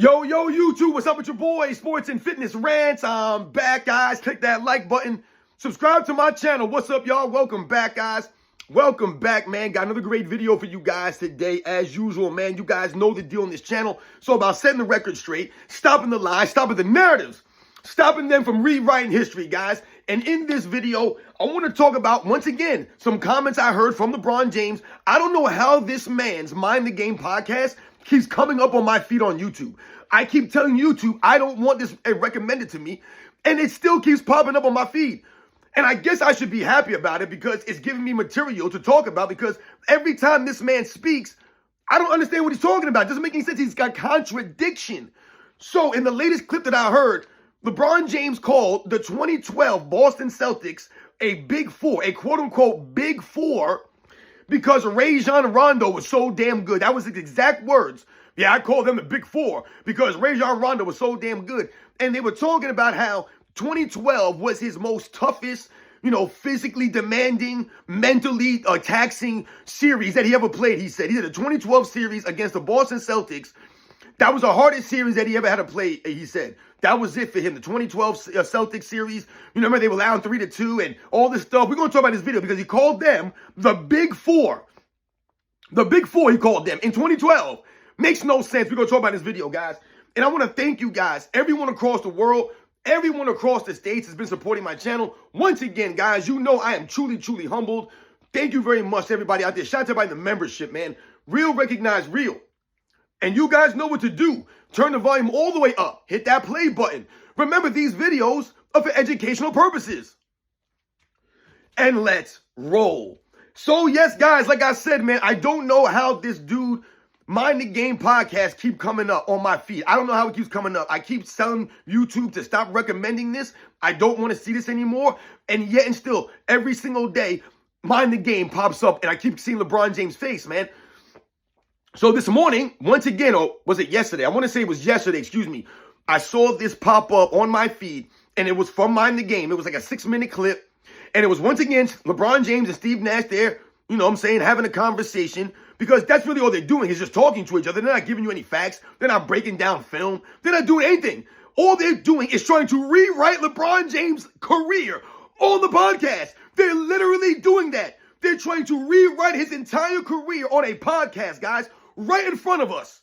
Yo, YouTube, what's up with your boy? Sports and Fitness Rants. I'm back, guys. Click that like button. Subscribe to my channel. What's up, y'all? Welcome back, guys. Welcome back, man. Got another great video for you guys today. As usual, man, you guys know the deal on this channel. So about setting the record straight, stopping the lies, stopping the narratives, stopping them from rewriting history, guys. And in this video, I want to talk about, once again, some comments I heard from LeBron James. I don't know how this man's Mind the Game podcast keeps coming up on my feed on YouTube. I keep telling YouTube I don't want this recommended to me, and it still keeps popping up on my feed. And I guess I should be happy about it because it's giving me material to talk about, because every time this man speaks, I don't understand what he's talking about. It doesn't make any sense. He's got contradiction. So in the latest clip that I heard, LeBron James called the 2012 Boston Celtics a big four, a quote-unquote big four, because Rajon Rondo was so damn good. That was his exact words. Yeah, I called them the big four because Rajon Rondo was so damn good. And they were talking about how 2012 was his most toughest, physically demanding, mentally taxing series that he ever played. He said he did a 2012 series against the Boston Celtics. That was the hardest series that he ever had to play, he said. That was it for him, the 2012 Celtics series. Remember, they were down 3-2 and all this stuff. We're going to talk about this video because he called them the Big Four. The Big Four, he called them in 2012. Makes no sense. We're going to talk about this video, guys. And I want to thank you guys, everyone across the world, everyone across the states has been supporting my channel. Once again, guys, you know I am truly, truly humbled. Thank you very much to everybody out there. Shout out to everybody in the membership, man. Real recognize real. And you guys know what to do. Turn the volume all the way up. Hit that play button. Remember, these videos are for educational purposes. And let's roll. So, yes, guys, like I said, man, I don't know how this dude, Mind the Game podcast, keep coming up on my feed. I don't know how it keeps coming up. I keep telling YouTube to stop recommending this. I don't want to see this anymore. And yet and still, every single day, Mind the Game pops up, and I keep seeing LeBron James' face, man. So this morning, once again, or was it yesterday? I want to say it was yesterday, excuse me. I saw this pop up on my feed, and it was from Mind the Game. It was like a 6-minute clip, and it was once again LeBron James and Steve Nash there, having a conversation, because that's really all they're doing is just talking to each other. They're not giving you any facts. They're not breaking down film. They're not doing anything. All they're doing is trying to rewrite LeBron James' career on the podcast. They're literally doing that. They're trying to rewrite his entire career on a podcast, guys, right in front of us.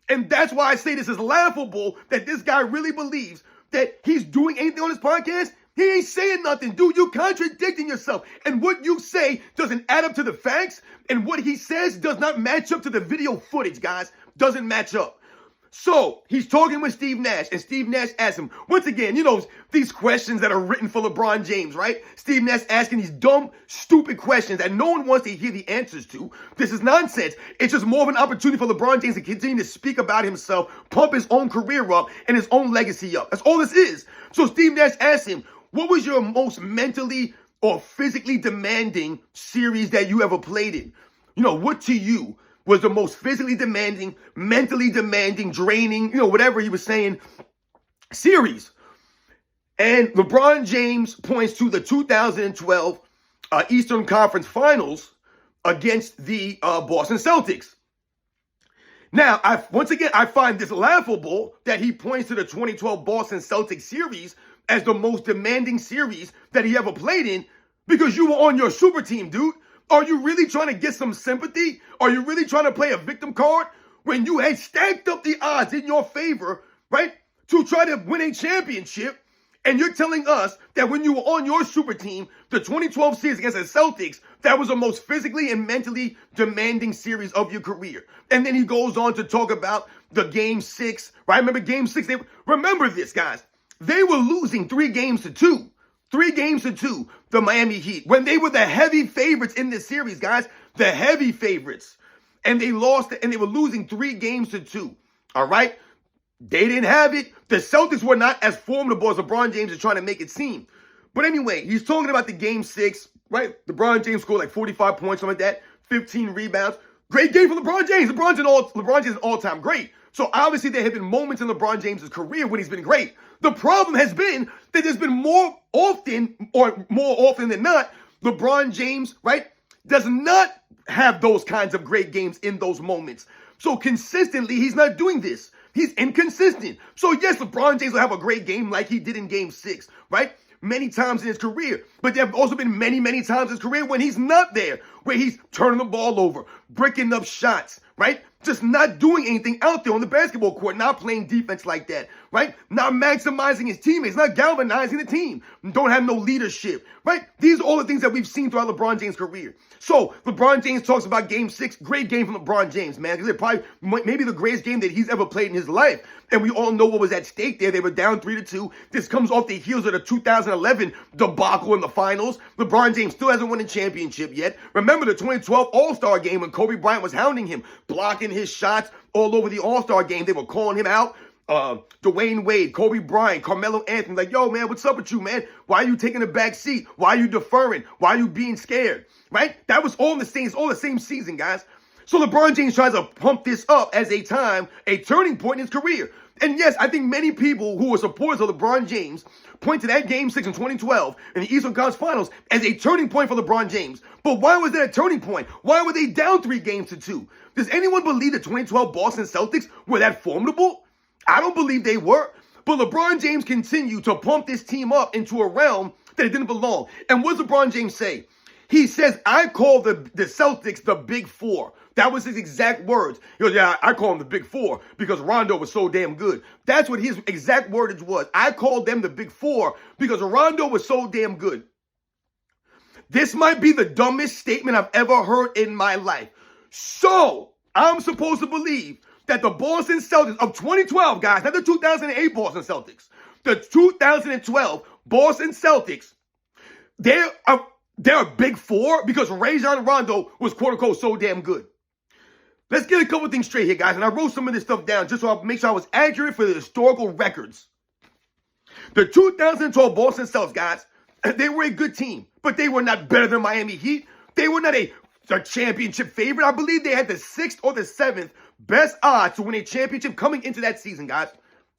And that's why I say this is laughable that this guy really believes that he's doing anything on his podcast. He ain't saying nothing, dude. You're contradicting yourself. And what you say doesn't add up to the facts. And what he says does not match up to the video footage, guys. Doesn't match up. So he's talking with Steve Nash, and Steve Nash asks him, once again, these questions that are written for LeBron James, right? Steve Nash asking these dumb, stupid questions that no one wants to hear the answers to. This is nonsense. It's just more of an opportunity for LeBron James to continue to speak about himself, pump his own career up and his own legacy up. That's all this is. So Steve Nash asks him, what was your most mentally or physically demanding series that you ever played in? What to you was the most physically demanding, mentally demanding, draining, whatever he was saying, series? And LeBron James points to the 2012 Eastern Conference Finals against the Boston Celtics. Now, once again, I find this laughable that he points to the 2012 Boston Celtics series as the most demanding series that he ever played in, because you were on your super team, dude. Are you really trying to get some sympathy? Are you really trying to play a victim card when you had stacked up the odds in your favor, right, to try to win a championship? And you're telling us that when you were on your super team, the 2012 series against the Celtics, that was the most physically and mentally demanding series of your career. And then he goes on to talk about the Game 6, right? Remember Game 6? Remember this, guys. They were losing 3-2. 3-2, the Miami Heat, when they were the heavy favorites in this series, guys. The heavy favorites. And they lost, and they were losing 3-2. All right? They didn't have it. The Celtics were not as formidable as LeBron James is trying to make it seem. But anyway, he's talking about the Game 6, right? LeBron James scored like 45 points, something like that, 15 rebounds. Great game for LeBron James. LeBron James is all-time great. So obviously there have been moments in LeBron James' career when he's been great. The problem has been that there's been more often than not, LeBron James, right, does not have those kinds of great games in those moments. So consistently, he's not doing this. He's inconsistent. So yes, LeBron James will have a great game like he did in Game 6, right? Many times in his career. But there have also been many, many times in his career when he's not there, where he's turning the ball over, breaking up shots, right? Just not doing anything out there on the basketball court, not playing defense like that, right? Not maximizing his teammates, not galvanizing the team, don't have no leadership, right? These are all the things that we've seen throughout LeBron James' career. So LeBron James talks about Game 6, great game from LeBron James, man. It's probably maybe the greatest game that he's ever played in his life. And we all know what was at stake there. They were down 3-2. This comes off the heels of the 2011 debacle in the finals. LeBron James still hasn't won a championship yet. Remember the 2012 All-Star game when Kobe Bryant was hounding him, blocking his shots all over the All-Star game. They were calling him out. Dwayne Wade, Kobe Bryant, Carmelo Anthony, like, yo, man, what's up with you, man? Why are you taking a back seat? Why are you deferring? Why are you being scared? Right? That was all the same season, guys. So LeBron James tries to pump this up as a turning point in his career. And yes, I think many people who are supporters of LeBron James point to that Game 6 in 2012 in the Eastern Conference Finals as a turning point for LeBron James. But why was that a turning point? Why were they down 3-2? Does anyone believe the 2012 Boston Celtics were that formidable? I don't believe they were. But LeBron James continued to pump this team up into a realm that it didn't belong. And what does LeBron James say? He says, I call the Celtics the Big Four. That was his exact words. He goes, yeah, I call them the Big Four because Rondo was so damn good. That's what his exact wordage was. I called them the Big Four because Rondo was so damn good. This might be the dumbest statement I've ever heard in my life. So, I'm supposed to believe that the Boston Celtics of 2012, guys, not the 2008 Boston Celtics, the 2012 Boston Celtics, they're a Big Four because Rajon Rondo was quote-unquote so damn good. Let's get a couple things straight here, guys. And I wrote some of this stuff down just so I make sure I was accurate for the historical records. The 2012 Boston Celtics, guys, they were a good team, but they were not better than Miami Heat. They were not a championship favorite. I believe they had the 6th or the 7th best odds to win a championship coming into that season, guys.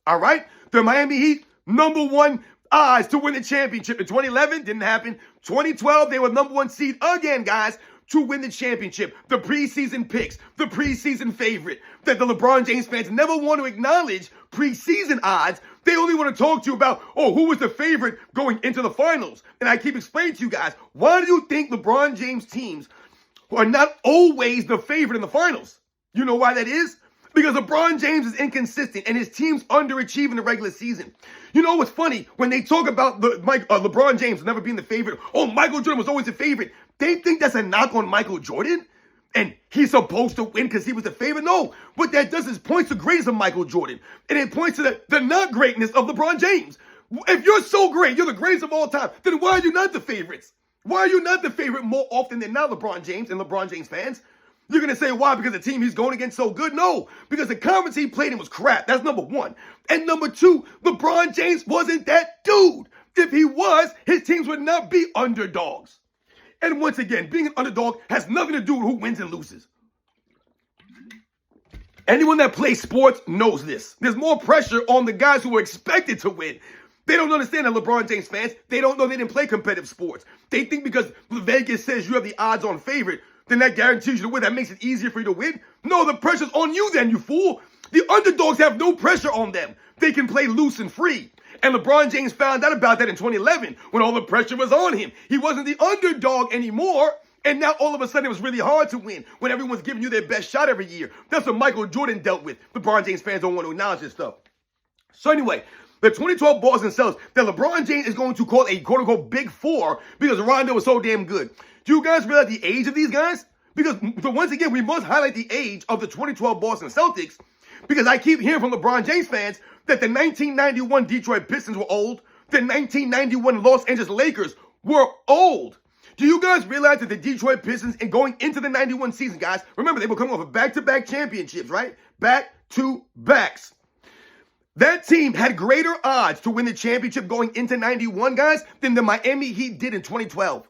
All right? The Miami Heat, #1 odds to win the championship. In 2011, didn't happen. 2012, they were #1 seed again, guys, to win the championship. The preseason picks, the preseason favorite, that the LeBron James fans never want to acknowledge preseason odds. They only want to talk to you about, who was the favorite going into the finals. And I keep explaining to you guys, why do you think LeBron James teams are not always the favorite in the finals? You know why that is? Because LeBron James is inconsistent and his team's underachieving in the regular season. You know what's funny? When they talk about LeBron James never being the favorite, Michael Jordan was always the favorite. They think that's a knock on Michael Jordan? And he's supposed to win because he was the favorite? No. What that does is points to greatness of Michael Jordan. And it points to the not greatness of LeBron James. If you're so great, you're the greatest of all time, then why are you not the favorites? Why are you not the favorite more often than not, LeBron James and LeBron James fans? You're going to say, why? Because the team he's going against so good? No, because the conference he played in was crap. That's #1. And #2, LeBron James wasn't that dude. If he was, his teams would not be underdogs. And once again, being an underdog has nothing to do with who wins and loses. Anyone that plays sports knows this. There's more pressure on the guys who are expected to win. They don't understand that LeBron James fans, they don't know they didn't play competitive sports. They think because Vegas says you have the odds-on favorite, then that guarantees you to win. That makes it easier for you to win. No, the pressure's on you then, you fool. The underdogs have no pressure on them. They can play loose and free. And LeBron James found out about that in 2011 when all the pressure was on him. He wasn't the underdog anymore. And now all of a sudden it was really hard to win when everyone's giving you their best shot every year. That's what Michael Jordan dealt with. LeBron James fans don't want to acknowledge this stuff. So anyway, the 2012 Boston Celtics that LeBron James is going to call a quote-unquote Big Four because Rondo was so damn good. Do you guys realize the age of these guys? Because once again, we must highlight the age of the 2012 Boston Celtics because I keep hearing from LeBron James fans that the 1991 Detroit Pistons were old. The 1991 Los Angeles Lakers were old. Do you guys realize that the Detroit Pistons, and going into the 91 season, guys, remember they were coming off of back-to-back championships, right? Back-to-backs. That team had greater odds to win the championship going into 91, guys, than the Miami Heat did in 2012.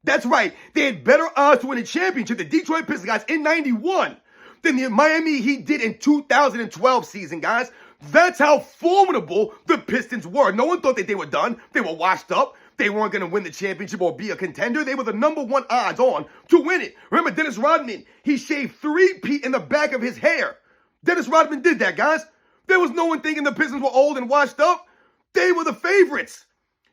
That's right. They had better odds to win a championship, the Detroit Pistons, guys, in 91 than the Miami Heat did in 2012 season, guys. That's how formidable the Pistons were. No one thought that they were done. They were washed up. They weren't going to win the championship or be a contender. They were the #1 odds on to win it. Remember Dennis Rodman? He shaved 3-peat in the back of his hair. Dennis Rodman did that, guys. There was no one thinking the Pistons were old and washed up. They were the favorites.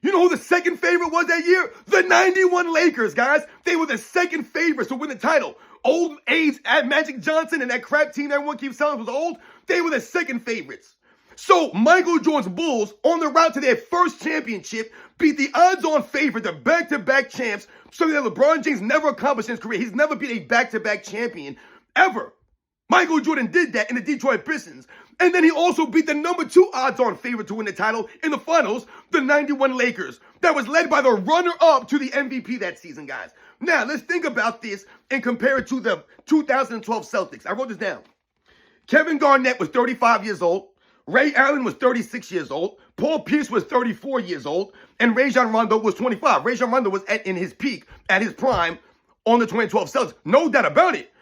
You know who the second favorite was that year? The 91 Lakers, guys. They were the second favorites to win the title. Old age at Magic Johnson and that crap team everyone keeps telling us was old. They were the second favorites. So Michael Jordan's Bulls, on the route to their first championship, beat the odds-on favorite, the back-to-back champs, something that LeBron James never accomplished in his career. He's never been a back-to-back champion ever. Michael Jordan did that in the Detroit Pistons. And then he also beat the number 2 odds-on favorite to win the title in the finals, the 91 Lakers. That was led by the runner-up to the MVP that season, guys. Now, let's think about this and compare it to the 2012 Celtics. I wrote this down. Kevin Garnett was 35 years old. Ray Allen was 36 years old. Paul Pierce was 34 years old. And Rajon Rondo was 25. Rajon Rondo was in his peak, at his prime, on the 2012 Celtics. No doubt about it.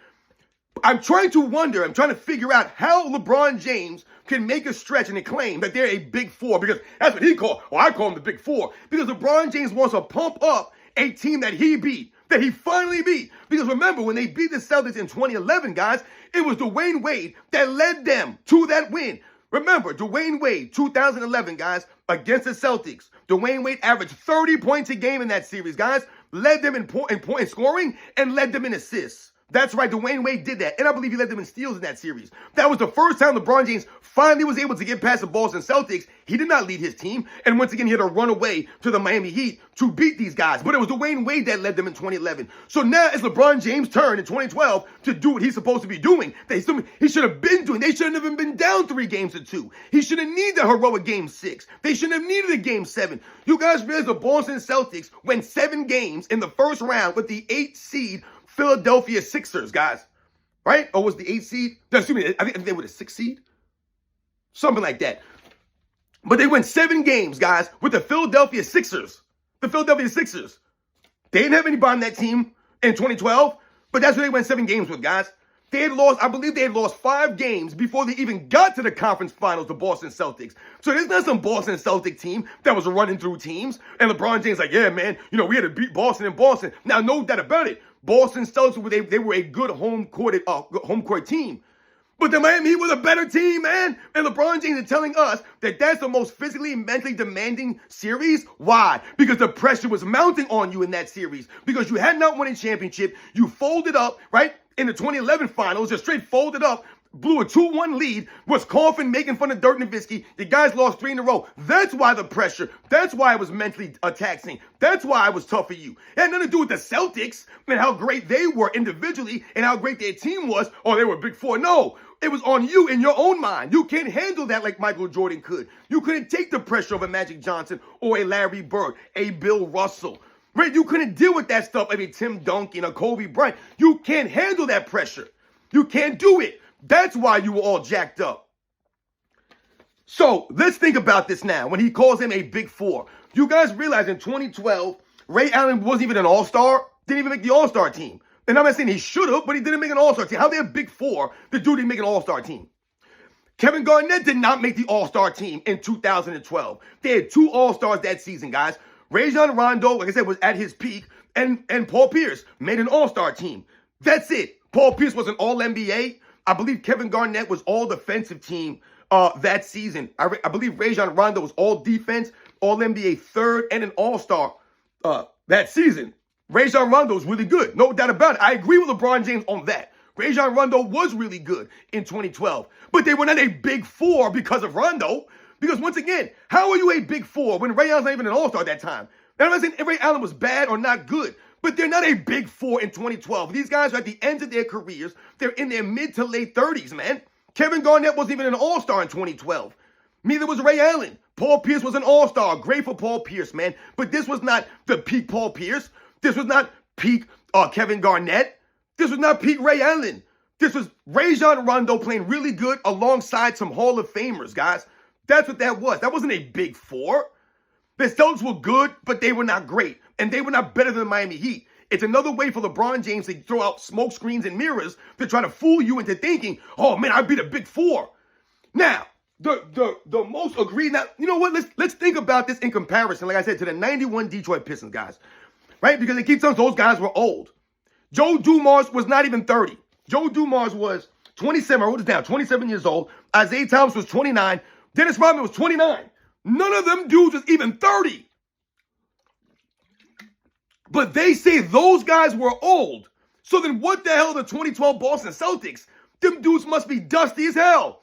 I'm trying to figure out how LeBron James can make a stretch and a claim that they're a big four, because that's what he called. Well, I call them the big four, because LeBron James wants to pump up a team that he beat, that he finally beat. Because remember, when they beat the Celtics in 2011, guys, it was Dwayne Wade that led them to that win. Remember, Dwayne Wade, 2011, guys, against the Celtics. Dwayne Wade averaged 30 points a game in that series, guys. Led them in point scoring and led them in assists. That's right, Dwayne Wade did that. And I believe he led them in steals in that series. That was the first time LeBron James finally was able to get past the Boston Celtics. He did not lead his team. And once again, he had to run away to the Miami Heat to beat these guys. But it was Dwayne Wade that led them in 2011. So now it's LeBron James' turn in 2012 to do what he's supposed to be doing. He should have been doing. They shouldn't have even been down 3-2. He shouldn't need the heroic game 6. They shouldn't have needed a game 7. You guys realize the Boston Celtics went 7 games in the first round with the 8th seed Philadelphia Sixers, guys, right? Or was the 8th seed? No, excuse me, I think they were the 6th seed. Something like that. But they went 7 games, guys, with the Philadelphia Sixers. The Philadelphia Sixers. They didn't have anybody on that team in 2012, but that's who they went 7 games with, guys. They had lost, I believe they had lost 5 games before they even got to the conference finals, the Boston Celtics. So there's not some Boston Celtic team that was running through teams. And LeBron James like, yeah, man, we had to beat Boston in Boston. Now, no doubt about it. Boston Celtics, they were a good home court team. But the Miami Heat was a better team, man. And LeBron James is telling us that that's the most physically and mentally demanding series. Why? Because the pressure was mounting on you in that series. Because you had not won a championship. You folded up, right? In the 2011 finals, just straight folded up, blew a 2-1 lead, was coughing, making fun of Dirk Nowitzki. The guys lost 3 in a row. That's why the pressure. That's why it was mentally taxing. That's why it was tough for you. It had nothing to do with the Celtics and how great they were individually and how great their team was. Oh, they were a big four. No, it was on you in your own mind. You can't handle that like Michael Jordan could. You couldn't take the pressure of a Magic Johnson or a Larry Bird, a Bill Russell. Right? You couldn't deal with that stuff. I mean, Tim Duncan or Kobe Bryant. You can't handle that pressure. You can't do it. That's why you were all jacked up. So let's think about this now. When he calls him a big four, you guys realize in 2012, Ray Allen wasn't even an all-star. Didn't even make the all-star team. And I'm not saying he should have, but he didn't make an all-star team. How they a big four? The dude didn't make an all-star team. Kevin Garnett did not make the all-star team in 2012. They had 2 all-stars that season, guys. Rajon Rondo, like I said, was at his peak, and Paul Pierce made an all-star team. That's it. Paul Pierce was an all-NBA. I believe Kevin Garnett was all-defensive team that season. I believe Rajon Rondo was all-defense, all-NBA third, and an all-star that season. Rajon Rondo was really good. No doubt about it. I agree with LeBron James on that. Rajon Rondo was really good in 2012. But they were not a big four because of Rondo. Because once again, how are you a big four when Ray Allen's not even an all-star at that time? And I'm not saying Ray Allen was bad or not good, but they're not a big four in 2012. These guys are at the end of their careers. They're in their mid to late 30s, man. Kevin Garnett wasn't even an all-star in 2012. Neither was Ray Allen. Paul Pierce was an all-star. Great for Paul Pierce, man. But this was not the peak Paul Pierce. This was not peak Kevin Garnett. This was not peak Ray Allen. This was Rajon Rondo playing really good alongside some Hall of Famers, guys. That's what that was. That wasn't a big four. The Celtics were good, but they were not great. And they were not better than the Miami Heat. It's another way for LeBron James to throw out smoke screens and mirrors to try to fool you into thinking, oh, man, I beat a big four. Now, the most agreed. Now, you know what? Let's think about this in comparison, like I said, to the 91 Detroit Pistons, guys. Right? Because they keep telling us those guys were old. Joe Dumars was not even 30. Joe Dumars was 27, I wrote this down, 27 years old. Isaiah Thomas was 29. Dennis Rodman was 29. None of them dudes was even 30. But they say those guys were old. So then what the hell are the 2012 Boston Celtics? Them dudes must be dusty as hell.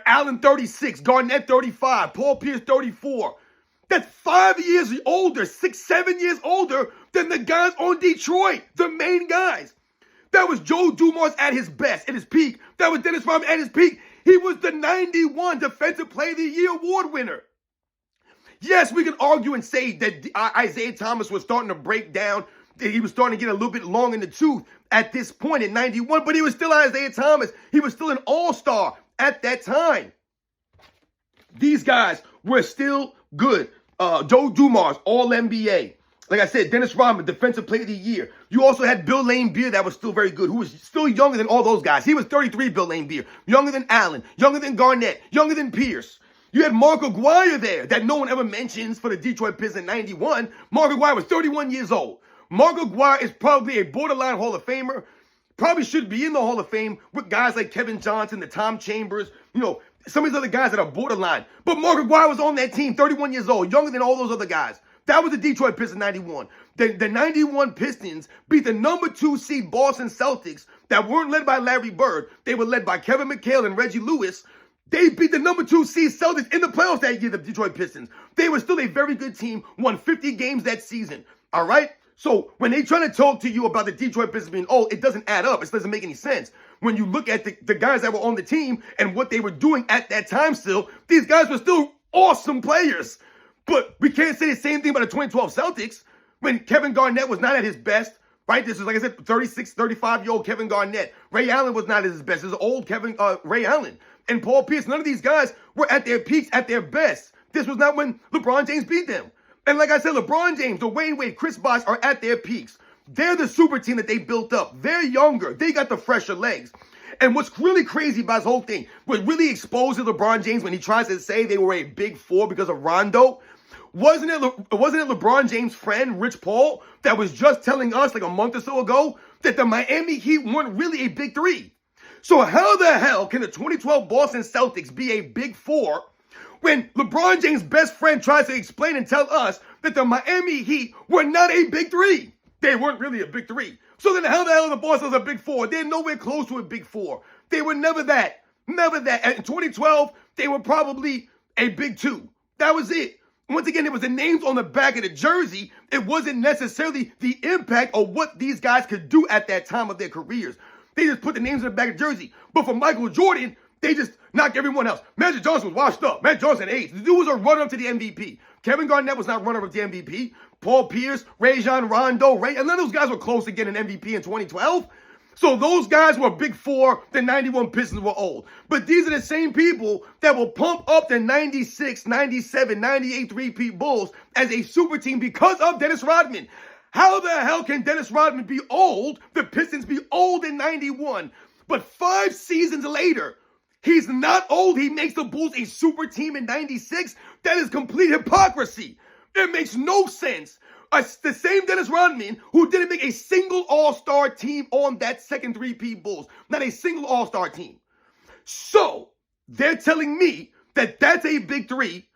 Allen 36, Garnett 35, Paul Pierce 34. That's 5 years older, 6, 7 years older than the guys on Detroit, the main guys. That was Joe Dumars at his best, at his peak. That was Dennis Rodman at his peak. He was the 91 Defensive Player of the Year award winner. Yes, we can argue and say that Isaiah Thomas was starting to break down. He was starting to get a little bit long in the tooth at this point in 91, but he was still Isaiah Thomas. He was still an all-star at that time. These guys were still good. Joe Dumars, All-NBA. Like I said, Dennis Rodman, Defensive Player of the Year. You also had Bill Laimbeer that was still very good, who was still younger than all those guys. He was 33, Bill Laimbeer. Younger than Allen, younger than Garnett, younger than Pierce. You had Mark Aguirre there that no one ever mentions for the Detroit Pistons in 91. Mark Aguirre was 31 years old. Mark Aguirre is probably a borderline Hall of Famer. Probably should be in the Hall of Fame with guys like Kevin Johnson, the Tom Chambers, some of these other guys that are borderline. But Mark Aguirre was on that team, 31 years old, younger than all those other guys. That was the Detroit Pistons 91. The 91 Pistons beat the number 2 seed Boston Celtics that weren't led by Larry Bird. They were led by Kevin McHale and Reggie Lewis. They beat the number 2 seed Celtics in the playoffs that year, the Detroit Pistons. They were still a very good team, won 50 games that season, all right? So when they try to talk to you about the Detroit Pistons being old, it doesn't add up. It doesn't make any sense. When you look at the guys that were on the team and what they were doing at that time still, these guys were still awesome players. But we can't say the same thing about the 2012 Celtics when Kevin Garnett was not at his best, right? This is, like I said, 36, 35-year-old Kevin Garnett. Ray Allen was not at his best. This is old Ray Allen. And Paul Pierce, none of these guys were at their peaks, at their best. This was not when LeBron James beat them. And like I said, LeBron James, Dwayne Wade, Chris Bosh are at their peaks. They're the super team that they built up. They're younger. They got the fresher legs. And what's really crazy about this whole thing, what really exposes LeBron James when he tries to say they were a big four because of Rondo, wasn't it LeBron James' friend, Rich Paul, that was just telling us like a month or so ago that the Miami Heat weren't really a big three? So how the hell can the 2012 Boston Celtics be a big four when LeBron James' best friend tries to explain and tell us that the Miami Heat were not a big three? They weren't really a big three. So then how the hell are the Boston's a big four? They're nowhere close to a big four. They were never that. Never that. And in 2012, they were probably a big two. That was it. Once again, it was the names on the back of the jersey. It wasn't necessarily the impact of what these guys could do at that time of their careers. They just put the names on the back of the jersey. But for Michael Jordan, they just knocked everyone else. Magic Johnson was washed up. Magic Johnson age. The dude was a runner-up to the MVP. Kevin Garnett was not runner-up to the MVP. Paul Pierce, Rajon Rondo, and none of those guys were close to getting an MVP in 2012. So those guys were big four. The 91 Pistons were old. But these are the same people that will pump up the 96, 97, 98 three-peat Bulls as a super team because of Dennis Rodman. How the hell can Dennis Rodman be old, the Pistons be old in 91, but 5 seasons later, he's not old. He makes the Bulls a super team in 96. That is complete hypocrisy. It makes no sense. The same Dennis Rodman who didn't make a single all-star team on that second three-peat Bulls. Not a single all-star team. So, they're telling me that that's a big three,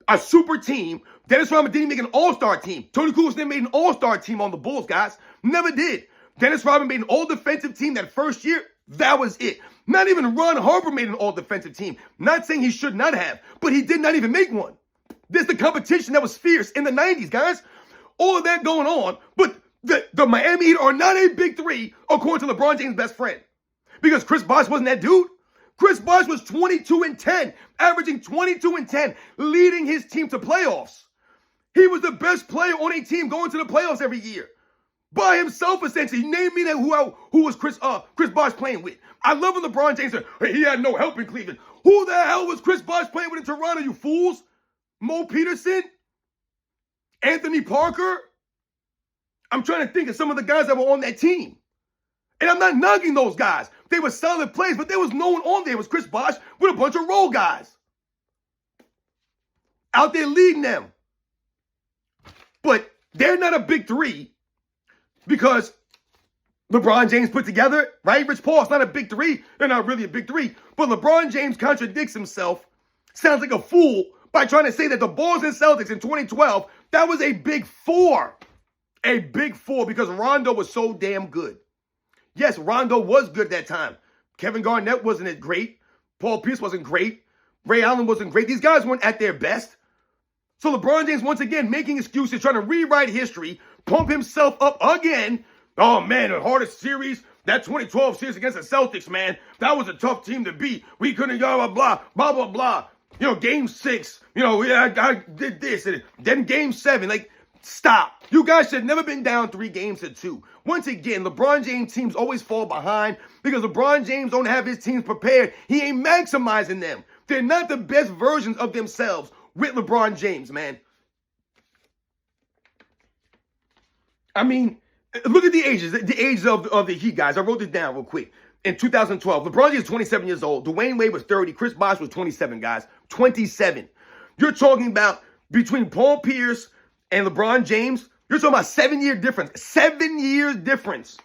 a super team. Dennis Rodman didn't make an all-star team. Tony Kukoc never made an all-star team on the Bulls, guys. Never did. Dennis Rodman made an all-defensive team that first year. That was it. Not even Ron Harper made an all-defensive team. Not saying he should not have, but he did not even make one. This is the competition that was fierce in the 90s, guys. All of that going on, but the Miami Heat are not a big three according to LeBron James' best friend. Because Chris Bosh wasn't that dude. Chris Bosh was 22-10, averaging 22-10, leading his team to playoffs. He was the best player on a team going to the playoffs every year. By himself, essentially. Name me that who was Chris Bosh playing with. I love when LeBron James said, hey, he had no help in Cleveland. Who the hell was Chris Bosh playing with in Toronto, you fools? Mo Peterson? Anthony Parker? I'm trying to think of some of the guys that were on that team. And I'm not knocking those guys. They were solid plays, but there was no one on there. It was Chris Bosh with a bunch of role guys out there leading them. But they're not a big three because LeBron James put together, right? Rich Paul, it's not a big three. They're not really a big three. But LeBron James contradicts himself, sounds like a fool, by trying to say that the Bulls and Celtics in 2012, that was a big four. A big four because Rondo was so damn good. Yes, Rondo was good that time. Kevin Garnett wasn't as great. Paul Pierce wasn't great. Ray Allen wasn't great. These guys weren't at their best. So LeBron James, once again, making excuses, trying to rewrite history, pump himself up again. Oh, man, the hardest series, that 2012 series against the Celtics, man, that was a tough team to beat. We couldn't, blah, blah, blah, blah, blah. You know, game 6, you know, I did this. And then game 7, like, stop. You guys should have never been down 3-2. Once again, LeBron James teams always fall behind because LeBron James don't have his teams prepared. He ain't maximizing them. They're not the best versions of themselves with LeBron James, man. I mean, look at the ages of the Heat guys. I wrote this down real quick. In 2012, LeBron James was 27 years old. Dwayne Wade was 30. Chris Bosh was 27, guys. 27. You're talking about between Paul Pierce and LeBron James, you're talking about 7-year difference. 7 years difference.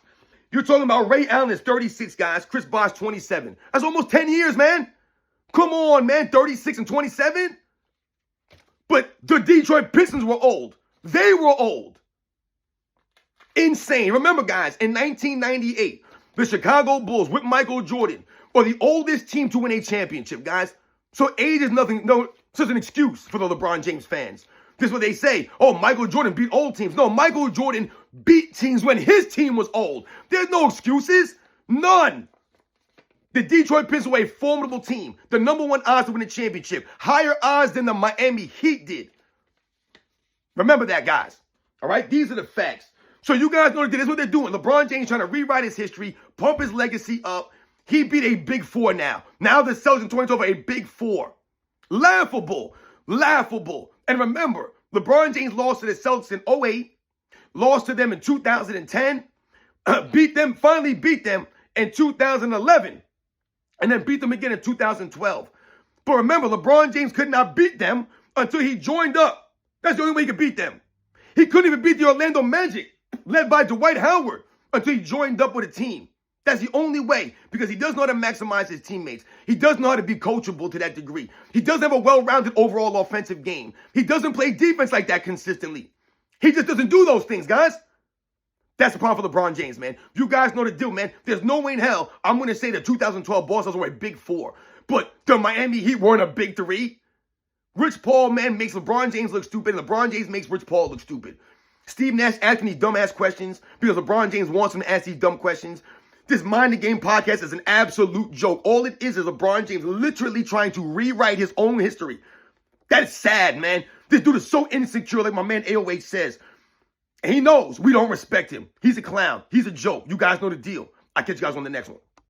You're talking about Ray Allen is 36, guys. Chris Bosh, 27. That's almost 10 years, man. Come on, man. 36 and 27? But the Detroit Pistons were old. They were old. Insane. Remember, guys, in 1998, the Chicago Bulls with Michael Jordan were the oldest team to win a championship, guys. So age is nothing, no, it's just an excuse for the LeBron James fans. This is what they say. Oh, Michael Jordan beat old teams. No, Michael Jordan beat teams when his team was old. There's no excuses. None. The Detroit Pistons were a formidable team. The #1 odds to win a championship. Higher odds than the Miami Heat did. Remember that, guys. All right? These are the facts. So you guys know this is what they're doing. LeBron James trying to rewrite his history, pump his legacy up. He beat a big four now. Now the Celtics in 2012 are a big four. Laughable. Laughable. And remember, LeBron James lost to the Celtics in 08, lost to them in 2010, finally beat them in 2011, and then beat them again in 2012. But remember, LeBron James could not beat them until he joined up. That's the only way he could beat them. He couldn't even beat the Orlando Magic, led by Dwight Howard, until he joined up with a team. That's the only way, because he does know how to maximize his teammates. He does know how to be coachable to that degree. He doesn't have a well-rounded overall offensive game. He doesn't play defense like that consistently. He just doesn't do those things, guys. That's the problem for LeBron James, man. You guys know the deal, man. There's no way in hell I'm going to say the 2012 Bulls were a big four, but the Miami Heat weren't a big three. Rich Paul, man, makes LeBron James look stupid, and LeBron James makes Rich Paul look stupid. Steve Nash asking these dumbass questions because LeBron James wants him to ask these dumb questions. This Mind the Game podcast is an absolute joke. All it is LeBron James literally trying to rewrite his own history. That's sad, man. This dude is so insecure, like my man AOH says. And he knows we don't respect him. He's a clown. He's a joke. You guys know the deal. I'll catch you guys on the next one.